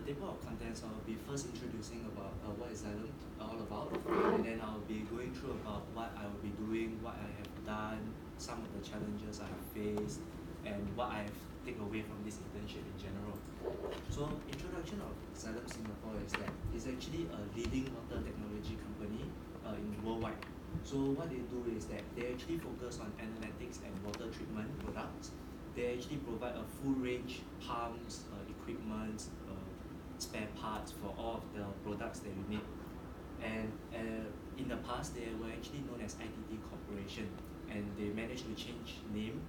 table of contents, I'll be first introducing about what is Xylem all about, and then I'll be going through about what I will be doing, what I have done, some of the challenges I have faced, and what I have taken away from this internship in general. So, introduction of Xylem Singapore is that it's actually a leading water technology company in worldwide. So what they do is that they actually focus on analytics and water treatment products. They actually provide a full range pumps, equipment, spare parts for all of the products that you need. And in the past, they were actually known as ITT Corporation, and they managed to change name.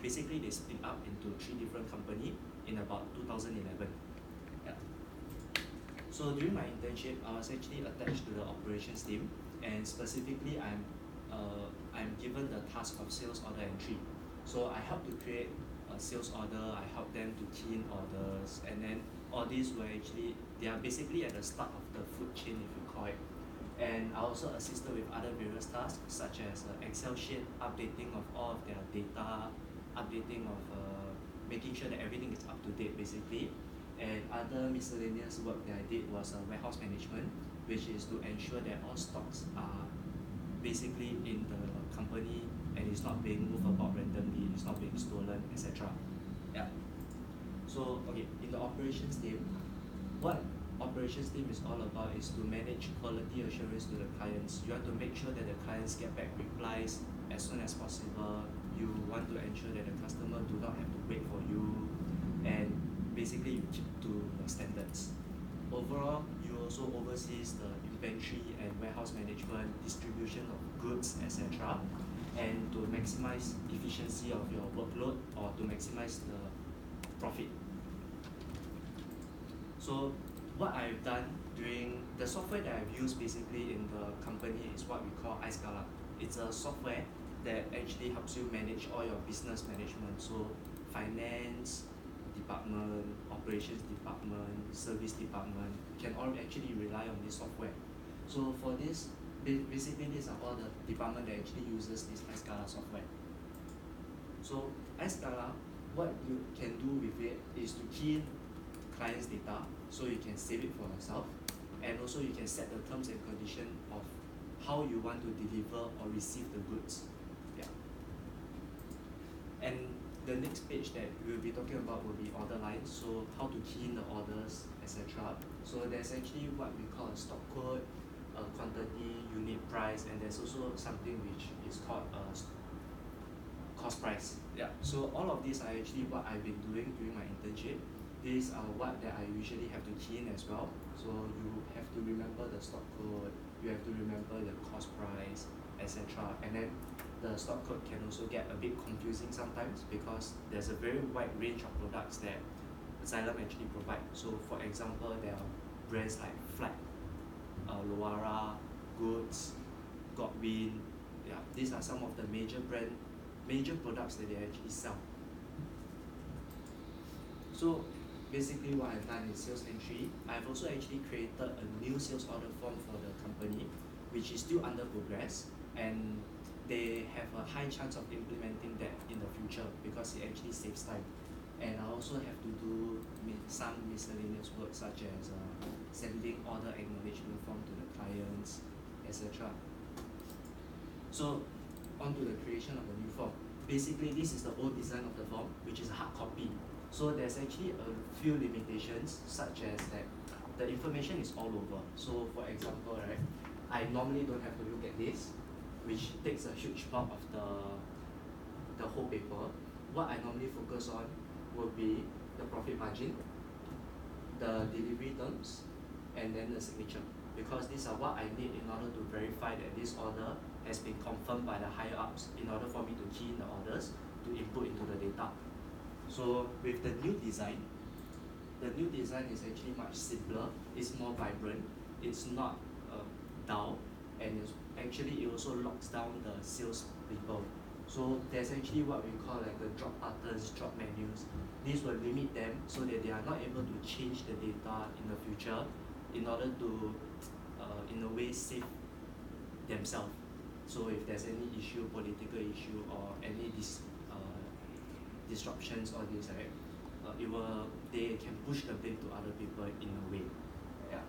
Basically, they split up into 3 different companies in about 2011. Yeah. So during my internship, I was actually attached to the operations team, and specifically, I'm given the task of sales order entry. So I help to create a sales order. I help them to key in orders, and then all these were actually they are basically at the start of the food chain, if you call it. And I also assisted with other various tasks such as Excel sheet, updating of all of their data, updating of making sure that everything is up to date basically. And other miscellaneous work that I did was warehouse management, which is to ensure that all stocks are basically in the company and it's not being moved about randomly, it's not being stolen, etc. Yeah. So okay, in the operations team, what operations team is all about is to manage quality assurance to the clients. You have to make sure that the clients get back replies as soon as possible. You want to ensure that the customer do not have to wait for you, and basically you keep to your standards. Overall, you also oversees the inventory and warehouse management, distribution of goods, etc. And to maximize efficiency of your workload or to maximize the profit. So what I've done during the software that I've used basically in the company is what we call iScala. It's a software that actually helps you manage all your business management. So finance department, operations department, service department can all actually rely on this software. So for this, basically these are all the department that actually uses this iScala software. So iScala, what you can do with it is to key in client's data so you can save it for yourself, and also you can set the terms and conditions of how you want to deliver or receive the goods. Yeah. And the next page that we'll be talking about will be order lines, so how to key in the orders, etc. So there's actually what we call a stock code, a quantity, unit price, and there's also something which is called a cost price. Yeah. So all of these are actually what I've been doing during my internship. These are what that I usually have to key in as well. So you have to remember the stock code, you have to remember the cost price, etc. And then the stock code can also get a bit confusing sometimes because there's a very wide range of products that Xylem actually provide. So for example, there are brands like Flat, Loara, Goods, Godwin. Yeah, these are some of the major products that they actually sell. So basically what I've done is sales entry. I've also actually created a new sales order form for the company, which is still under progress, and they have a high chance of implementing that in the future because it actually saves time. And I also have to do some miscellaneous work such as sending order acknowledgement form to the clients, etc. So on to the creation of the new form. Basically, this is the old design of the form, which is a hard copy. So there's actually a few limitations, such as that the information is all over. So for example, right, I normally don't have to look at this, which takes a huge part of the whole paper. What I normally focus on will be the profit margin, the delivery terms, and then the signature, because these are what I need in order to verify that this order has been confirmed by the higher ups in order for me to key in the orders to input into the data. So with the new design is actually much simpler, it's more vibrant, it's not dull, and it also locks down the sales people. So there's actually what we call like the drop buttons, drop menus. These will limit them so that they are not able to change the data in the future in order to in a way save themselves. So if there's any issue, political issue, or any disruptions or this, right, they can push the blame to other people in a way. Yeah.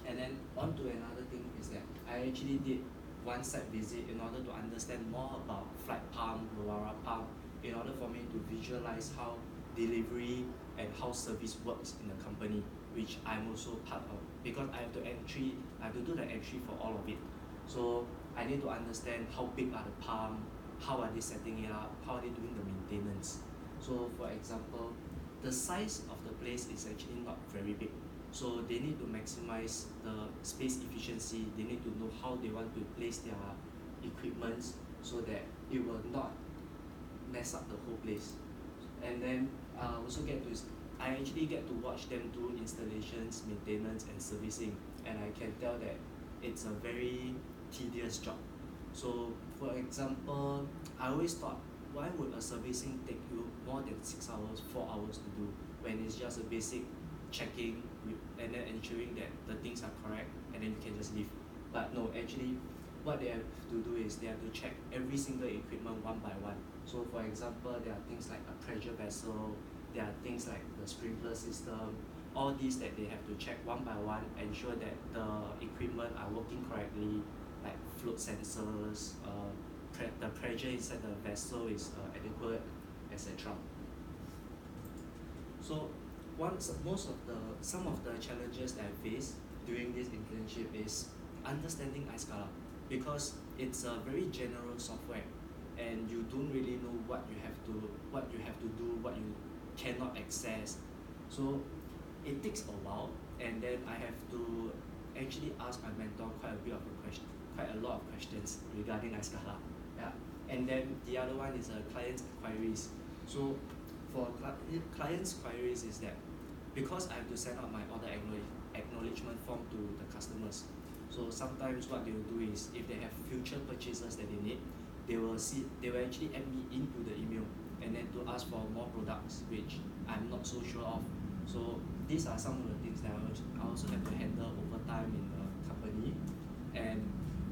And then on to another thing is that I actually did one site visit in order to understand more about flight pump, Loara pump, in order for me to visualize how delivery and how service works in the company, which I'm also part of, because I have to do the entry for all of it. So I need to understand how big are the pump, how are they setting it up, how are they doing the maintenance. So for example, the size of the place is actually not very big. So they need to maximize the space efficiency. They need to know how they want to place their equipments so that it will not mess up the whole place. And then I actually get to watch them do installations, maintenance, and servicing, and I can tell that it's a very tedious job. So for example, I always thought, why would a servicing take you more than 6 hours, 4 hours to do, when it's just a basic checking and then ensuring that the things are correct, and then you can just leave. But no, actually what they have to do is they have to check every single equipment one by one. So for example, there are things like a pressure vessel, there are things like the sprinkler system, all these that they have to check one by one, ensure that the equipment are working correctly, like float sensors, the pressure inside the vessel is adequate, etc. So some of the challenges that I faced during this internship is understanding iScala, because it's a very general software and you don't really know what you have to do, what you cannot access. So it takes a while, and then I have to actually ask my mentor quite a lot of questions regarding iScala. Yeah. And then the other one is clients' queries. So for clients' queries is that because I have to send out my order acknowledgement form to the customers. So sometimes what they will do is, if they have future purchases that they need, they will actually add me into the email and then to ask for more products which I'm not so sure of. So these are some of the things that I also have to handle over time in the company. And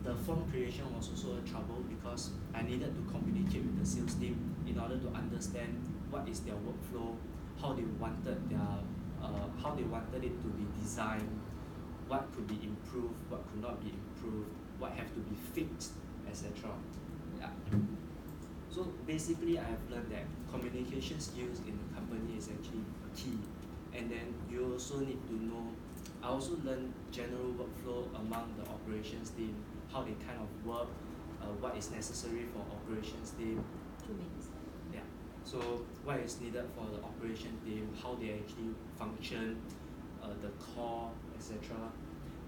the form creation was also a trouble because I needed to communicate with the sales team in order to understand what is their workflow, how they wanted it to be designed, what could be improved, what could not be improved, what have to be fixed, etc. Yeah. So basically, I have learned that communication skills in the company is actually key. And then you also need to know, I also learned general workflow among the operations team, how they kind of work, what is necessary for operations team. 2 minutes. Yeah. So what is needed for the operation team, how they actually function, the core, etc.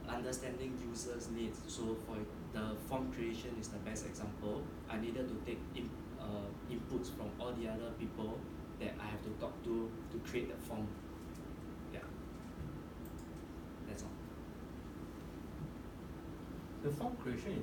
Understanding users' needs. So for the form creation is the best example. I needed to take inputs from all the other people that I have to talk to create the form. Yeah. That's all. The form creation is